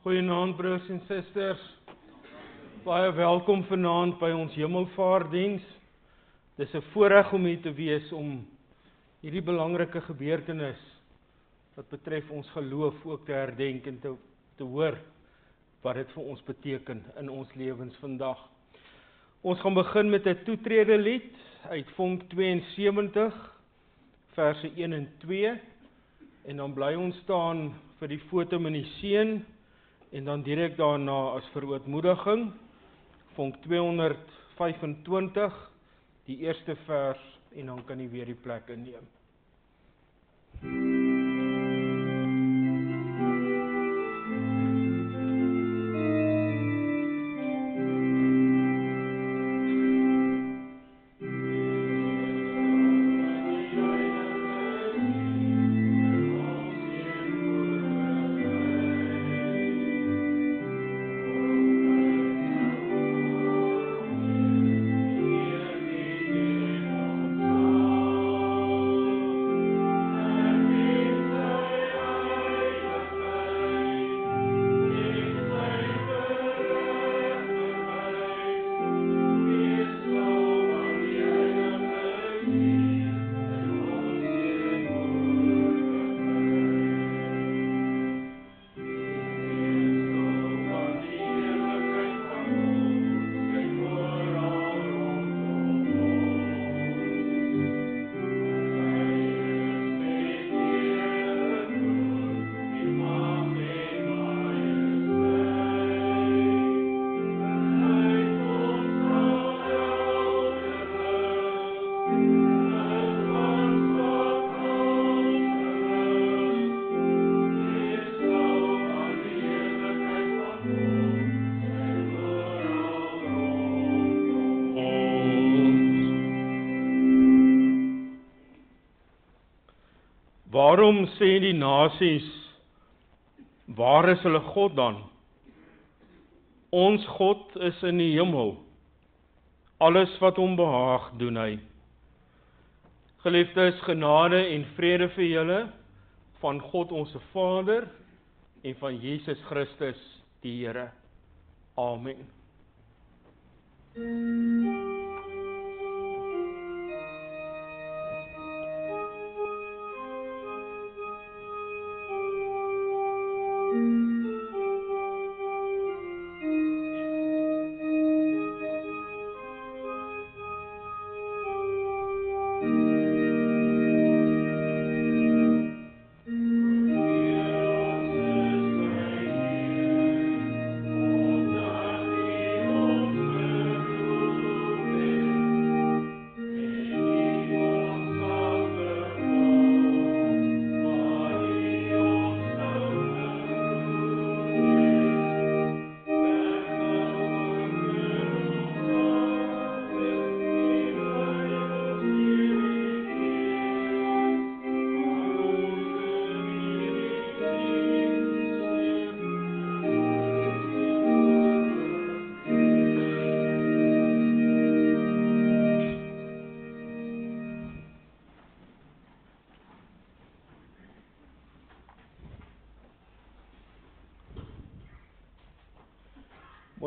Goeienaand broers en susters. Baie welkom vanaand by ons hemelvaartdiens. Dis 'n voorreg om hier te wees om hierdie belangrike gebeurtenis wat betref ons geloof ook te herdenk en te hoor wat dit vir ons beteken in ons lewens vandag. Ons gaan begin met 'n toetrede lied uit Vonk 72 verse 1 en 2 en dan bly ons staan vir die foto met die seun en dan direk daarna as verootmoediging Vonk 225 die eerste vers en dan kan jy weer die plek inneem. Waarom sê die nasies, waar is hulle God dan? Ons God is in die hemel. Alles wat hom behaag, doen hy. Geliefdes, genade en vrede vir julle, van God ons Vader, en van Jesus Christus, die Here. Amen.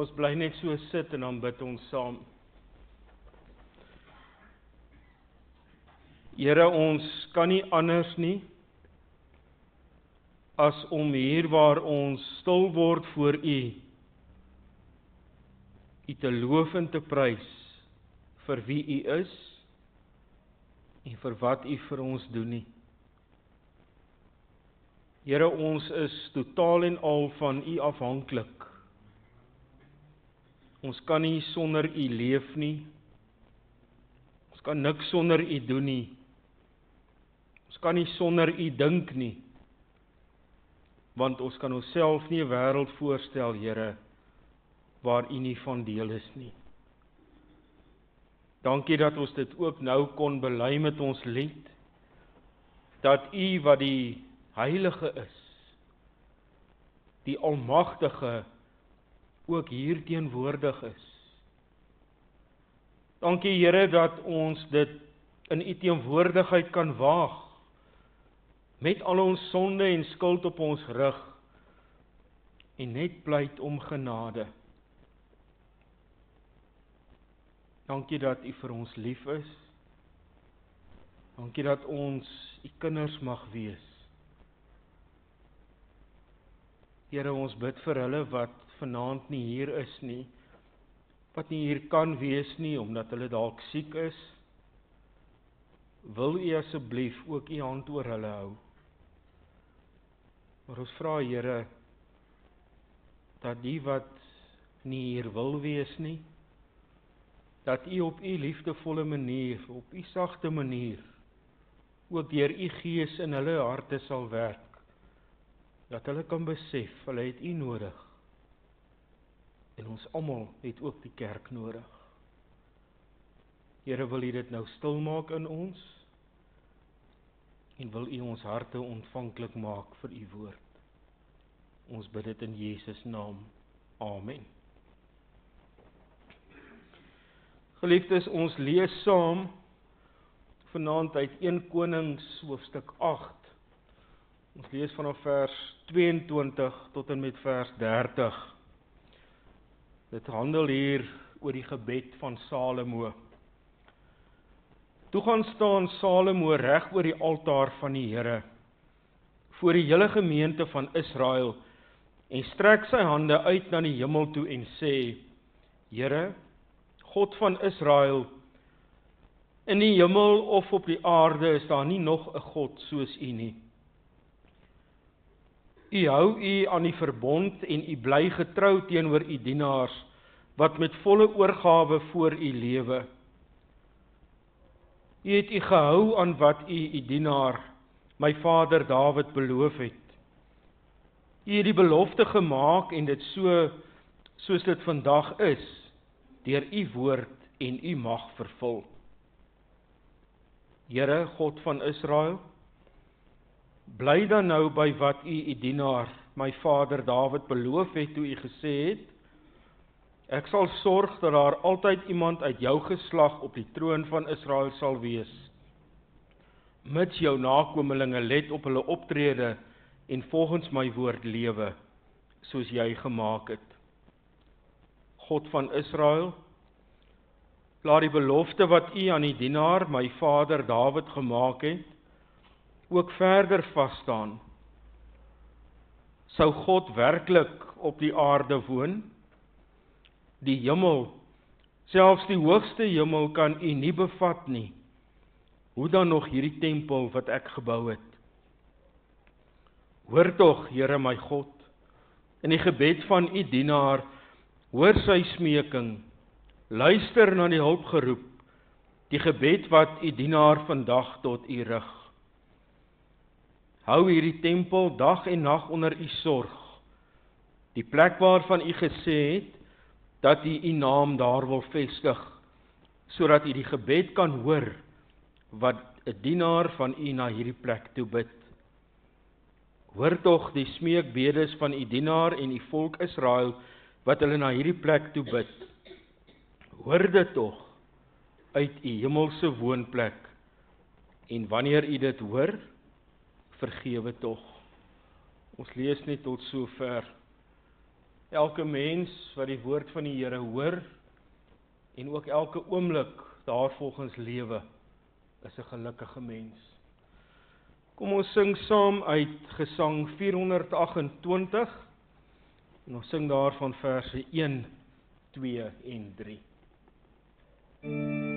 Ons bly net so sit en dan bid ons saam. Here, ons kan nie anders nie as om hier waar ons stil word voor U te loof en te prys vir wie U is en vir wat U vir ons doen nie. Here, ons is totaal en al van U afhanklik. Ons kan nie sonder U leef nie. Ons kan niks sonder U doen nie. Ons kan nie sonder U dink nie. Want ons kan onsself nie 'n wêreld voorstel, Here, waar U nie van deel is nie. Dankie dat ons dit ook nou kon bely met ons lied, dat U wat die Heilige is, die Almagtige, ook hier teenwoordig is. Dankie Here dat ons dit in U teenwoordigheid kan waag, met al ons sonde en skuld op ons rug, en net pleit om genade. Dankie dat U vir ons lief is. Dankie dat ons U kinders mag wees. Here, ons bid vir hulle wat vanaand nie hier is nie, wat nie hier kan wees nie, omdat hulle dalk siek is. Wil U asseblief ook U hand oor hulle hou. Maar ons vra, Here, dat die wat nie hier wil wees nie, dat U op U liefdevolle manier, op U sagte manier, ook deur U Gees in hulle harte sal werk, dat hulle kan besef, hulle het U nodig, en ons almal het ook die kerk nodig. Here, wil U dit nou stil maak in ons, en wil U ons harte ontvanklik maak vir U woord. Ons bid dit in Jesus naam. Amen. Geliefdes, ons lees saam vanaand uit 1 Konings hoofstuk 8. Ons lees vanaf vers 22 tot en met vers 30. Dit handel hier oor die gebed van Salomo. Toe gaan staan Salomo reg oor die altaar van die Here, voor die hele gemeente van Israel, en strek sy hande uit na die hemel toe en sê: Here, God van Israel, in die hemel of op die aarde is daar nie nog 'n God soos U nie. U hou U aan die verbond en U bly getrou teenoor U dienaars, wat met volle oorgawe voor U lewe. U het U gehou aan wat U dienaar, my vader Dawid, beloof het. U het die belofte gemaak en dit soos dit vandag is, deur U woord en U mag vervul. Here, God van Israel, bly dan nou by wat U dienaar, my vader Dawid, beloof het toe U gesê het: Ek sal sorg dat daar altyd iemand uit jou geslag op die troon van Israel sal wees, mits jou nakomelinge let op hulle optrede en volgens my woord lewe, soos jy gemaak het. God van Israel, laat die belofte wat U aan die dienaar, my vader Dawid, gemaak het, ook verder vasstaan. Sou God werklik op die aarde woon? Die hemel, selfs die hoogste hemel, kan U nie bevat nie. Hoe dan nog hierdie tempel wat ek gebou het? Hoor tog, Here my God, in die gebed van U dienaar, hoor sy smeking, luister na die hulpgeroep, die gebed wat U dienaar vandag tot U rig. Hou hierdie tempel dag en nag onder U sorg, die plek waarvan U gesê het, dat U U naam daar wil vestig, sodat U die gebed kan hoor, wat 'n dienaar van U na hierdie plek toe bid. Hoor tog die smeekbedes van U dienaar en U volk Israel, wat hulle na hierdie plek toe bid. Hoor dit tog uit U hemelse woonplek, en wanneer U dit hoor, vergewe tog. Ons lees net tot sover. Elke mens wat die woord van die Here hoor, en ook elke oomblik daarvolgens lewe, is 'n gelukkige mens. Kom ons sing saam uit Gesang 428, en ons sing daarvan verse 1, 2 en 3. Yeah.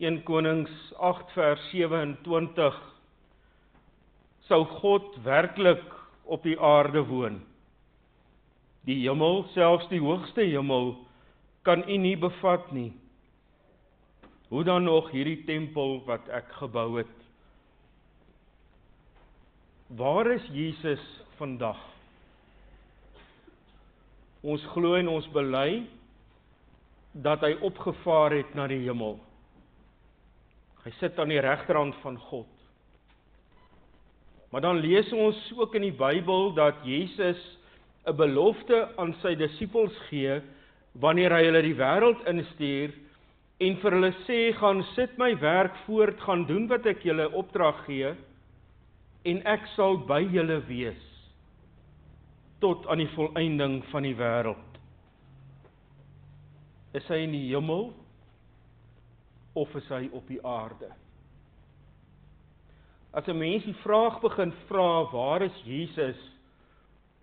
1 Konings 8 vers 27, sou God werklik op die aarde woon. Die hemel, selfs die hoogste hemel, kan U nie bevat nie. Hoe dan nog hierdie tempel wat ek gebou het? Waar is Jesus vandag? Ons glo en ons bely dat hy opgevaar het na die hemel. Hy sit aan die regterhand van God. Maar dan lees ons ook in die Bybel dat Jesus 'n belofte aan sy disippels gee wanneer hy hulle die wêreld instuur en vir hulle sê, gaan sit my werk voort, gaan doen wat ek julle opdrag gee en ek sal by julle wees tot aan die volëinding van die wêreld. Is hy in die hemel of is hy op die aarde? As 'n mens die vraag begin vra, waar is Jesus,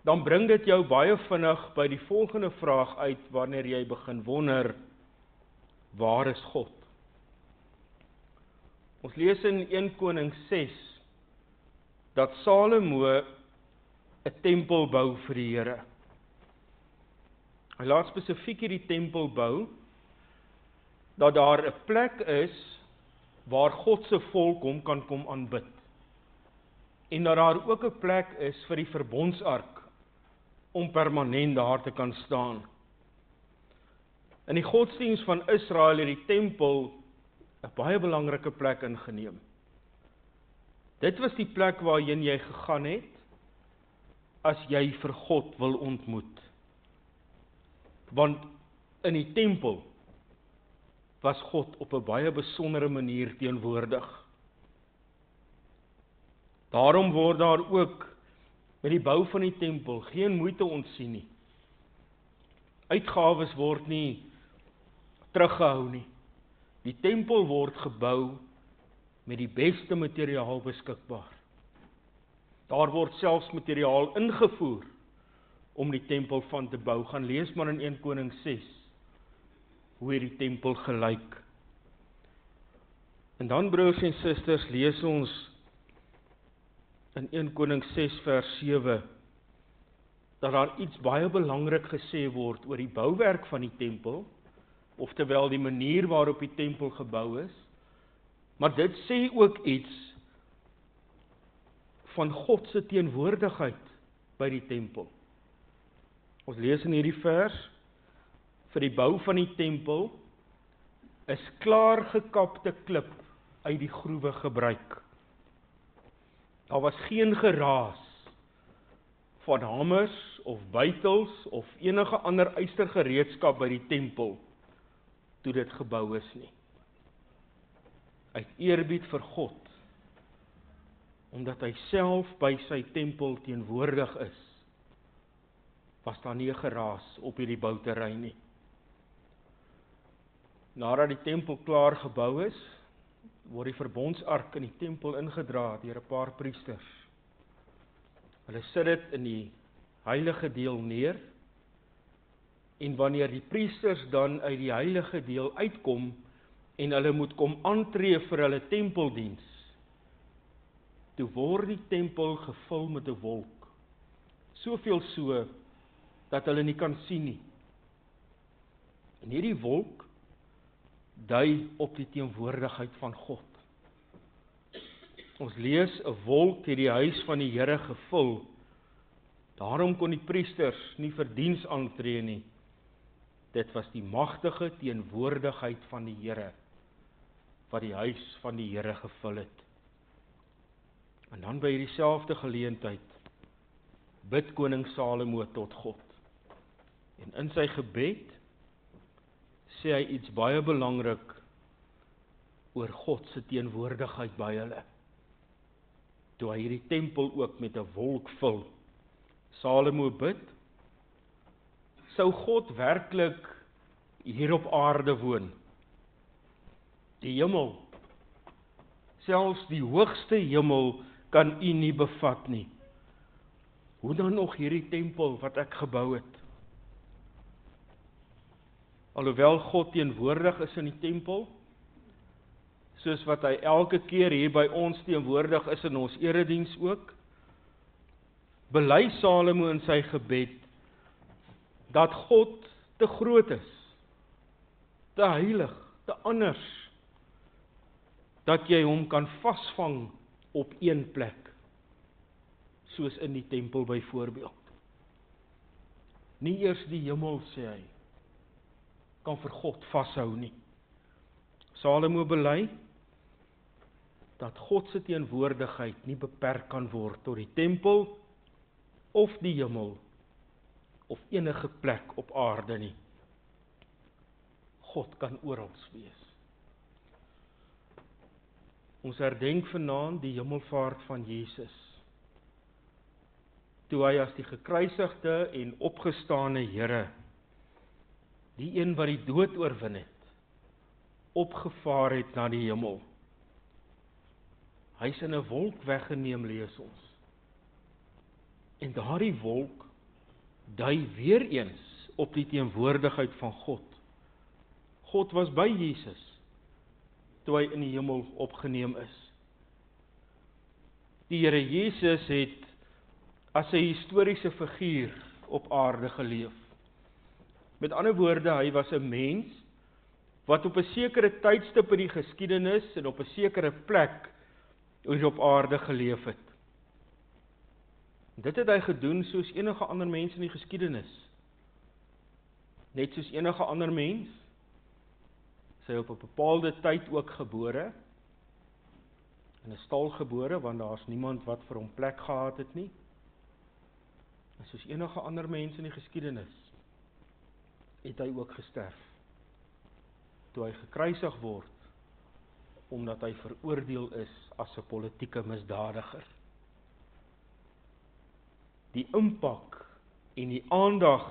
dan bring dit jou baie vinnig by die volgende vraag uit wanneer jy begin wonder, waar is God? Ons lees in 1 Konings 6 dat Salomo 'n tempel bou vir die Here. Hy laat spesifiek hierdie tempel bou, dat daar 'n plek is waar God se volk hom kan kom aanbid. En dat daar ook 'n plek is vir die verbondsark om permanent daar te kan staan. In die godsdiens van Israel het die tempel 'n baie belangrike plek ingeneem. Dit was die plek waarheen jy gegaan het as jy vir God wil ontmoet. Want in die tempel was God op 'n baie besondere manier teenwoordig. Daarom word daar ook met die bou van die tempel geen moeite ontsien nie. Uitgawes word nie teruggehou nie. Die tempel word gebou met die beste materiaal beskikbaar. Daar word selfs materiaal ingevoer om die tempel van te bou. Gaan lees maar in 1 Konings 6 hoe het die tempel gelyk. En dan, broers en susters, lees ons in 1 Konings 6 vers 7 dat daar iets baie belangrik gesê word oor die bouwerk van die tempel, oftewel die manier waarop die tempel gebou is, maar dit sê ook iets van God se teenwoordigheid by die tempel. Ons lees in hierdie vers, vir die bou van die tempel is klaar gekapte klip uit die groewe gebruik. Daar was geen geraas van hamers of bytels of enige ander ystergereedskap by die tempel toe dit gebou is nie. Uit eerbied vir God, omdat hy self by sy tempel teenwoordig is, was daar nie 'n geraas op hierdie bouterrein nie. Nadat die tempel klaar gebou is, word die verbondsark in die tempel ingedra deur 'n paar priesters. Hulle sit dit in die heilige deel neer, en wanneer die priesters dan uit die heilige deel uitkom, en hulle moet kom aantree vir hulle tempeldiens, toe word die tempel gevul met 'n wolk, soveel so, dat hulle nie kan sien nie. En hierdie wolk dui op die teenwoordigheid van God. Ons lees, 'n wolk het die huis van die Here gevul, daarom kon die priesters nie vir diens aantree nie. Dit was die magtige teenwoordigheid van die Here, wat die huis van die Here gevul het. En dan by dieselfde geleentheid, bid koning Salomo tot God. En in sy gebed, sê hy iets baie belangrik oor God se teenwoordigheid by hulle. Toe hy hierdie tempel ook met 'n wolk vul. Salomo bid, sou God werklik hier op aarde woon? Die hemel, selfs die hoogste hemel, kan U nie bevat nie. Hoe dan nog hierdie tempel wat ek gebou het? Alhoewel God teenwoordig is in die tempel, soos wat hy elke keer hier by ons teenwoordig is in ons erediens ook, bely Salomo in sy gebed, dat God te groot is, te heilig, te anders, dat jy hom kan vasvang op een plek, soos in die tempel byvoorbeeld. Nie eers die hemel, sê hy, kan vir God vashou nie. Salomo bely, dat God se teenwoordigheid nie beperk kan word tot die tempel, of die hemel, of enige plek op aarde nie. God kan oral wees. Ons herdenk vanaand die hemelvaart van Jesus, toe hy as die gekruisigde en opgestane Here, die een wat die dood oorwin het, opgevaar het na die hemel. Hy is in 'n wolk weggeneem, lees ons. En daardie wolk dui weer eens op die teenwoordigheid van God. God was by Jesus, toe hy in die hemel opgeneem is. Die Here Jesus het as 'n historiese figuur op aarde geleef. Met ander woorde, hy was 'n mens, wat op 'n sekere tydstip in die geskiedenis en op 'n sekere plek hier op aarde geleef het. Dit het hy gedoen soos enige ander mens in die geskiedenis. Net soos enige ander mens, is hy op 'n bepaalde tyd ook gebore, in 'n stal gebore, want daar's niemand wat vir hom plek gehad het nie. En soos enige ander mens in die geskiedenis, het hy ook gesterf, toe hy gekruisig word, omdat hy veroordeel is as 'n politieke misdadiger. Die impak en die aandag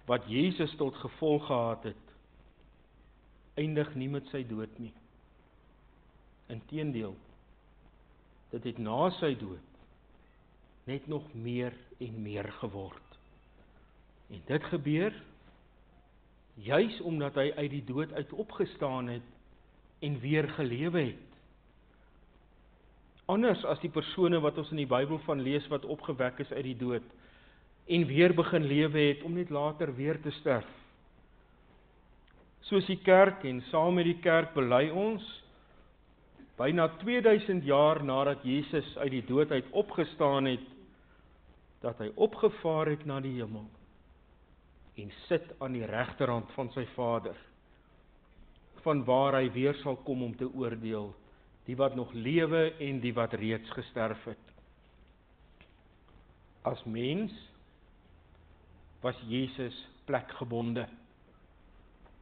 wat Jesus tot gevolg gehad het, eindig nie met sy dood nie. Inteendeel, dit het na sy dood net nog meer en meer geword. En dit gebeur juis omdat hy uit die dood uit opgestaan het en weer gelewe het. Anders as die persone wat ons in die Bybel van lees wat opgewek is uit die dood en weer begin lewe het om net later weer te sterf. Soos die kerk en saam met die kerk bely ons, byna 2000 jaar nadat Jesus uit die dood uit opgestaan het, dat hy opgevaar het na die hemel en sit aan die regterhand van sy Vader, vanwaar hy weer sal kom om te oordeel die wat nog lewe en die wat reeds gesterf het. As mens was Jesus plekgebonde.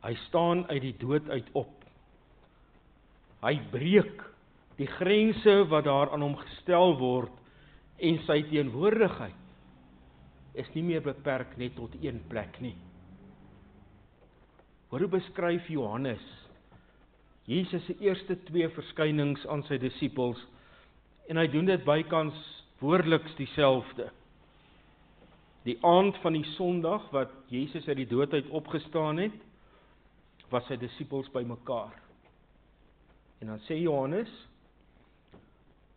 Hy staan uit die dood uit op. Hy breek die grense wat daar aan hom gestel word en sy teenwoordigheid is nie meer beperk net tot een plek nie. Hoe beskryf Johannes Jesus se eerste 2 verskynings aan sy disippels, en hy doen dit bykans woordeliks dieselfde. Die aand van die Sondag wat Jesus uit die dood uit opgestaan het, was sy disippels bymekaar. En dan sê Johannes,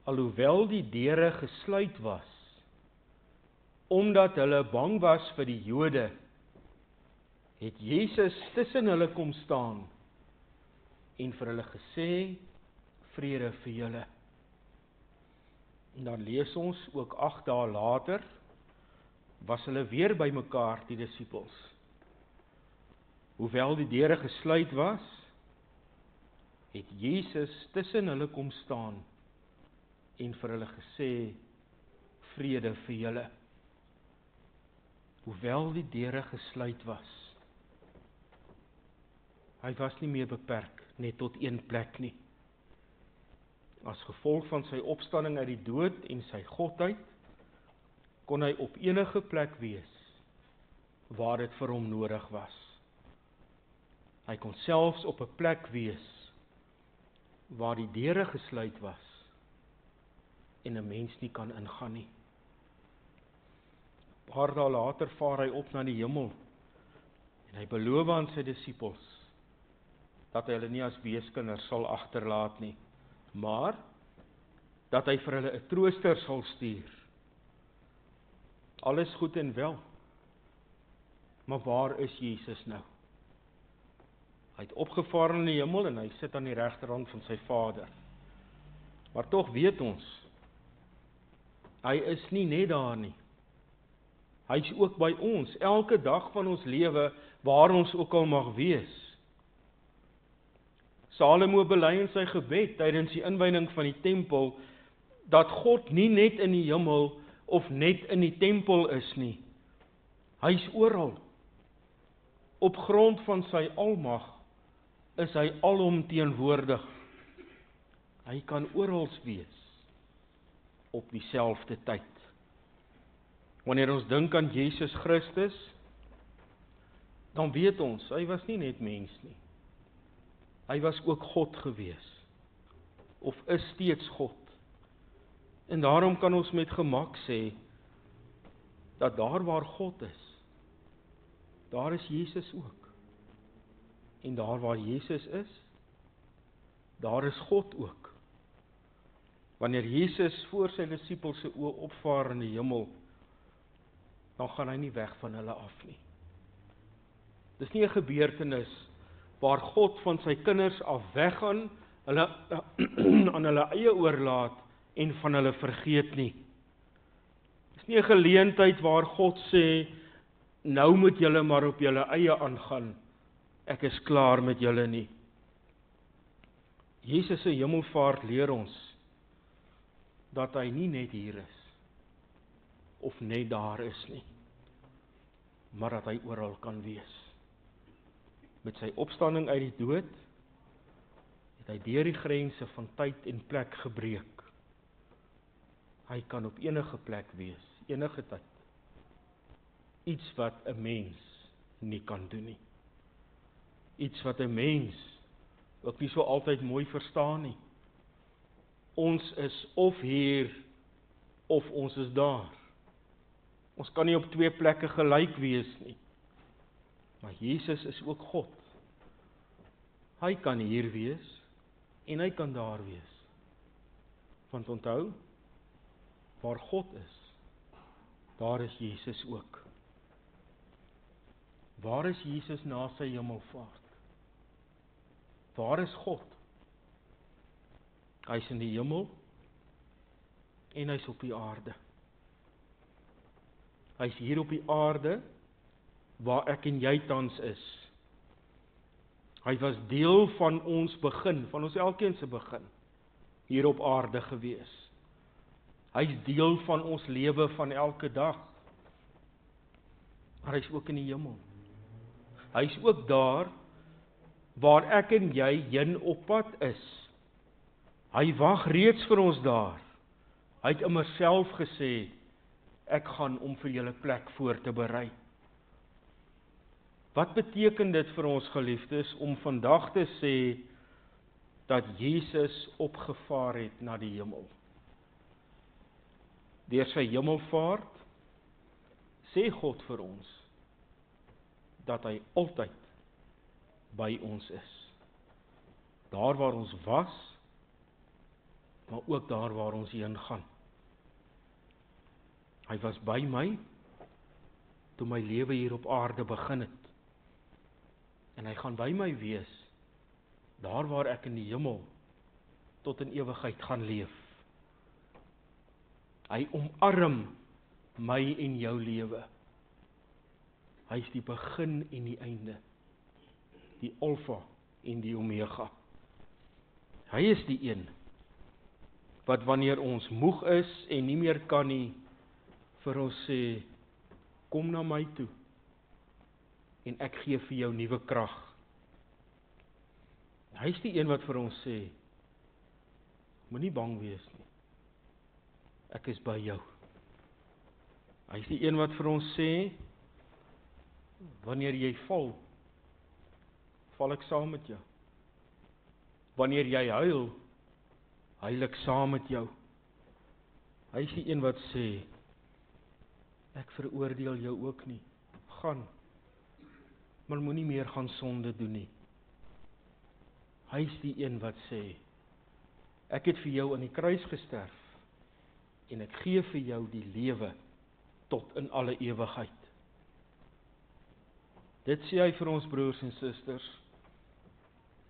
alhoewel die deure gesluit was, omdat hulle bang was vir die Jode, het Jesus tussen hulle kom staan en vir hulle gesê, vrede vir julle. En dan lees ons ook 8 dae later, was hulle weer bymekaar, die disippels. Hoewel die deure gesluit was, het Jesus tussen hulle kom staan en vir hulle gesê, vrede vir julle. Hoewel die deure gesluit was. Hy was nie meer beperk net tot een plek nie. As gevolg van sy opstanding uit die dood en sy godheid, kon hy op enige plek wees waar dit vir hom nodig was. Hy kon selfs op 'n plek wees waar die deure gesluit was en 'n mens nie kan ingaan nie. Paar dae later vaar hy op na die hemel en hy beloof aan sy disippels dat hy hulle nie as weeskinders sal agterlaat nie, maar dat hy vir hulle 'n trooster sal stuur. Alles goed en wel. Maar waar is Jesus nou? Hy het opgevaar in die hemel en hy sit aan die regterhand van sy Vader. Maar tog weet ons, hy is nie net daar nie. Hy is ook by ons, elke dag van ons lewe, waar ons ook al mag wees. Salomo bely in sy gebed tydens die inwyding van die tempel, dat God nie net in die hemel of net in die tempel is nie. Hy is oral. Op grond van sy almag is hy alomteenwoordig. Hy kan oral wees op dieselfde tyd. Wanneer ons dink aan Jesus Christus, dan weet ons, hy was nie net mens nie. Hy was ook God gewees, of is steeds God. En daarom kan ons met gemak sê, dat daar waar God is, daar is Jesus ook. En daar waar Jesus is, daar is God ook. Wanneer Jesus voor sy disippels se oë opvaar in die hemel, dan gaan hy nie weg van hulle af nie. Dis nie 'n gebeurtenis waar God van sy kinders af weggaan, hulle aan hulle eie oorlaat en van hulle vergeet nie. Dis nie 'n geleentheid waar God sê, nou moet julle maar op julle eie aangaan, ek is klaar met julle nie. Jesus se hemelvaart leer ons, dat hy nie net hier is, of net daar is nie, maar dat hy oral kan wees. Met sy opstanding uit die dood, het hy deur die grense van tyd en plek gebreek. Hy kan op enige plek wees, enige tyd. Iets wat 'n mens nie kan doen nie. Iets wat 'n mens ook nie so altyd mooi verstaan nie. Ons is of hier, of ons is daar. Ons kan nie op twee plekke gelyk wees nie. Maar Jesus is ook God. Hy kan hier wees, en hy kan daar wees. Want onthou, waar God is, daar is Jesus ook. Waar is Jesus na sy hemelvaart? Waar is God? Hy is in die hemel, en hy is op die aarde. Hy is hier op die aarde, waar ek en jy tans is. Hy was deel van ons begin, van ons elkeen se begin, hier op aarde gewees. Hy is deel van ons lewe van elke dag. Maar hy is ook in die hemel. Hy is ook daar, waar ek en jy heen op pad is. Hy wag reeds vir ons daar. Hy het immer self gesê, ek gaan om vir julle plek voor te berei. Wat beteken dit vir ons geliefdes, om vandag te sê, dat Jesus opgevaar het na die hemel? Deur sy hemelvaart, sê God vir ons, dat hy altyd by ons is. Daar waar ons was, maar ook daar waar ons heen gaan. Hy was by my, toe my lewe hier op aarde begin het. En hy gaan by my wees, daar waar ek in die hemel, tot in ewigheid gaan leef. Hy omarm my en jou lewe. Hy is die begin en die einde, die Alfa en die Omega. Hy is die een, wat wanneer ons moeg is en nie meer kan nie, vir ons sê, kom na my toe, en ek gee vir jou nuwe krag. Hy is die een wat vir ons sê, moenie bang wees nie, ek is by jou. Hy is die een wat vir ons sê, wanneer jy val, val ek saam met jou. Wanneer jy huil, huil ek saam met jou. Hy is die een wat sê, ek veroordeel jou ook nie, gaan, maar moenie meer gaan sonde doen nie. Hy is die een wat sê, ek het vir jou aan die kruis gesterf, en ek gee vir jou die lewe tot in alle ewigheid. Dit sê hy vir ons broers en susters,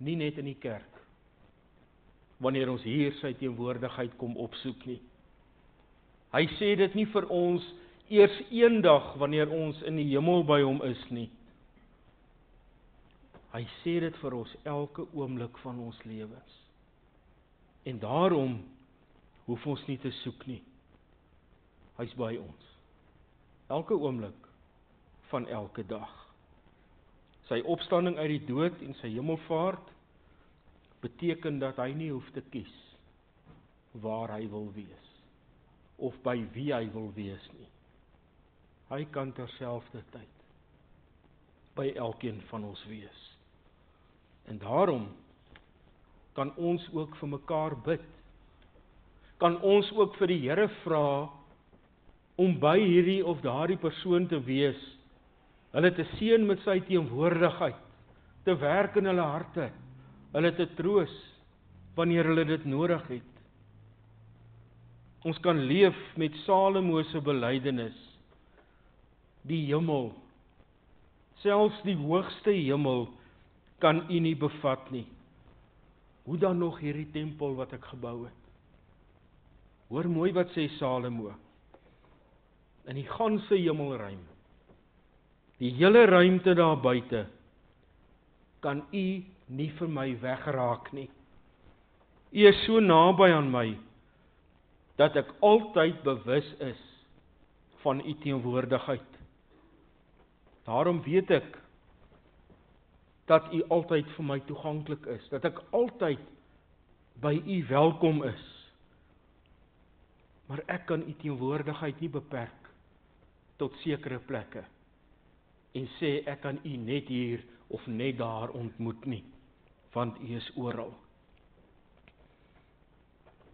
nie net in die kerk, wanneer ons hier sy teenwoordigheid kom opsoek nie. Hy sê dit nie vir ons eers eendag wanneer ons in die hemel by hom is nie. Hy sê dit vir ons elke oomblik van ons lewens. En daarom hoef ons nie te soek nie. Hy's by ons. Elke oomblik van elke dag. Sy opstanding uit die dood en sy hemelvaart beteken dat hy nie hoef te kies waar hy wil wees of by wie hy wil wees nie. Hy kan terselfdertyd by elkeen van ons wees. En daarom kan ons ook vir mekaar bid. Kan ons ook vir die Here vra om by hierdie of daardie persoon te wees, hulle te seën met sy teenwoordigheid, te werk in hulle harte, hulle te troos wanneer hulle dit nodig het. Ons kan leef met Salomo se belydenis, die hemel, selfs die hoogste hemel, kan u nie bevat nie. Hoe dan nog hierdie tempel wat ek gebou het? Hoor mooi wat sê Salomo. In die ganse hemelruim, die hele ruimte daar buite, kan u nie vir my wegraak nie. U is so naby aan my, dat ek altyd bewus is van u teenwoordigheid. Daarom weet ek, dat u altyd vir my toeganklik is, dat ek altyd by u welkom is. Maar ek kan u teenwoordigheid nie beperk tot sekere plekke en sê ek kan u net hier of net daar ontmoet nie, want u is oral.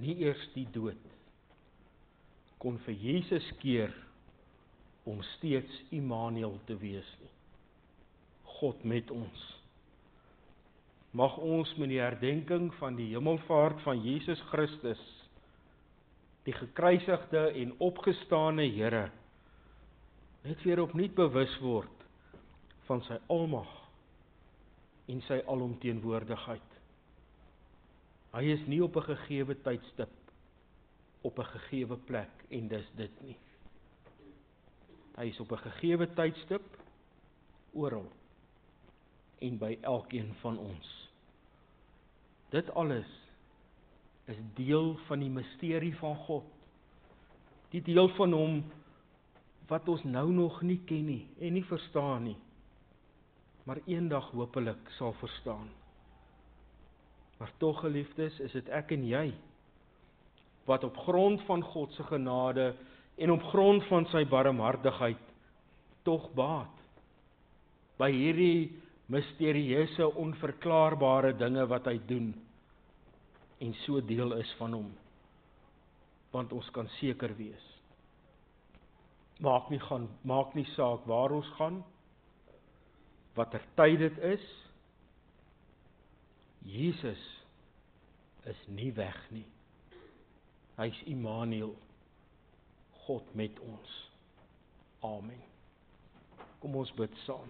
Nie eers die dood kon vir Jesus keer om steeds Immanuel te wees nie. God met ons. Mag ons met die herdenking van die hemelvaart van Jesus Christus, die gekruisigde en opgestane Here, net weer opnuut bewus word van sy almag en sy alomteenwoordigheid. Hy is nie op 'n gegeewe tydstip, op 'n gegeewe plek en dis dit nie. Hy is op 'n gegeewe tydstip oral en by elkeen van ons. Dit alles is deel van die misterie van God. Die deel van hom wat ons nou nog nie ken nie en nie verstaan nie, maar eendag hopelik sal verstaan. Maar tog, geliefdes, is dit ek en jy wat op grond van God se genade en op grond van sy barmhartigheid tog baat by hierdie misterieuse, onverklaarbare dinge wat hy doen en so deel is van hom. Want ons kan seker wees. Maak nie saak waar ons gaan, watter tyd dit is. Jesus is nie weg nie. Hy's Immanuel, God met ons. Amen. Kom ons bid saam.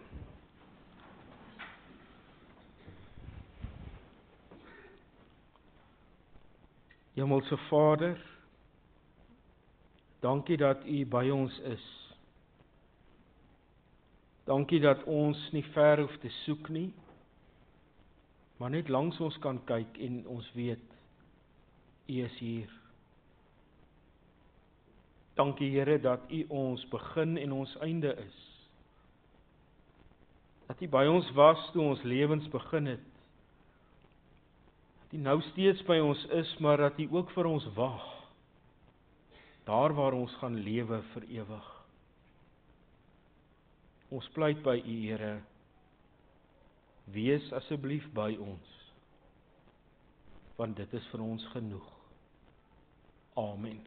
Hemelse Vader, dankie dat U by ons is. Dankie dat ons nie ver hoef te soek nie, maar net langs ons kan kyk en ons weet, U is hier. Dankie Here dat U ons begin en ons einde is. Dat U by ons was toe ons lewens begin het. Dat U nou steeds by ons is, maar dat U ook vir ons wag. Daar waar ons gaan lewe vir ewig. Ons pleit by U, Here, wees asseblief by ons, want dit is vir ons genoeg. Amen.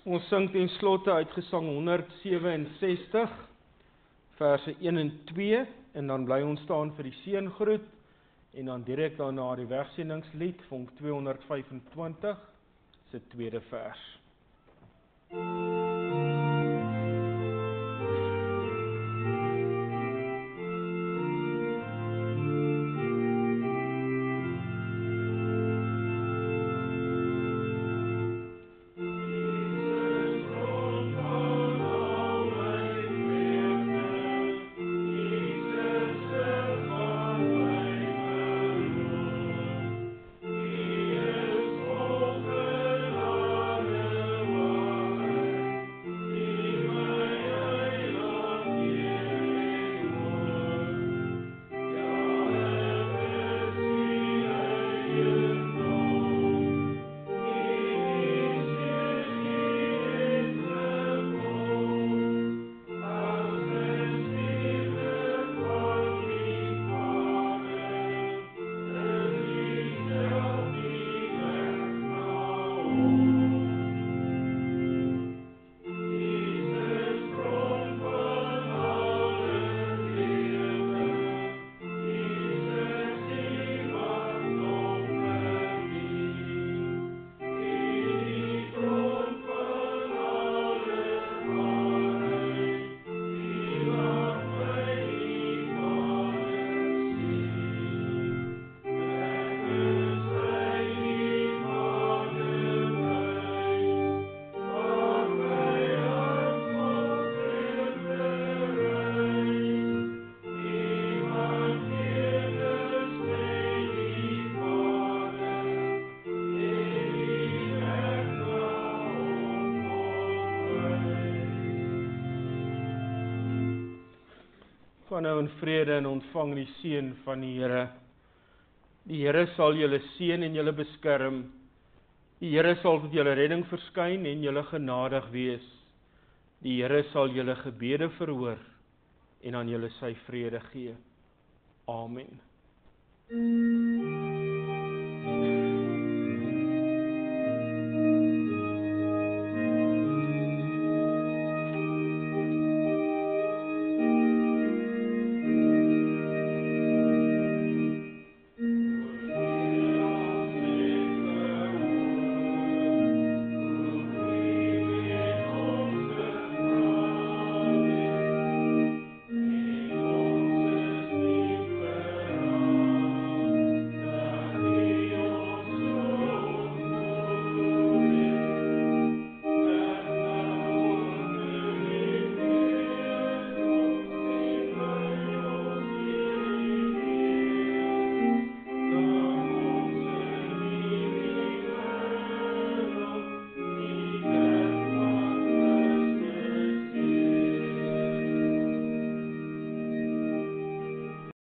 Ons sing ten slotte uit Gesang 167. verse 1 en 2, en dan bly ons staan vir die seëngroet, en dan direk daarna die wegsendingslied, vonk 225, se tweede vers. Gaan nou in vrede en ontvang die seën van die Here. Die Here sal julle seën en julle beskerm. Die Here sal tot julle redding verskyn en julle genadig wees. Die Here sal julle gebede verhoor en aan julle sy vrede gee. Amen.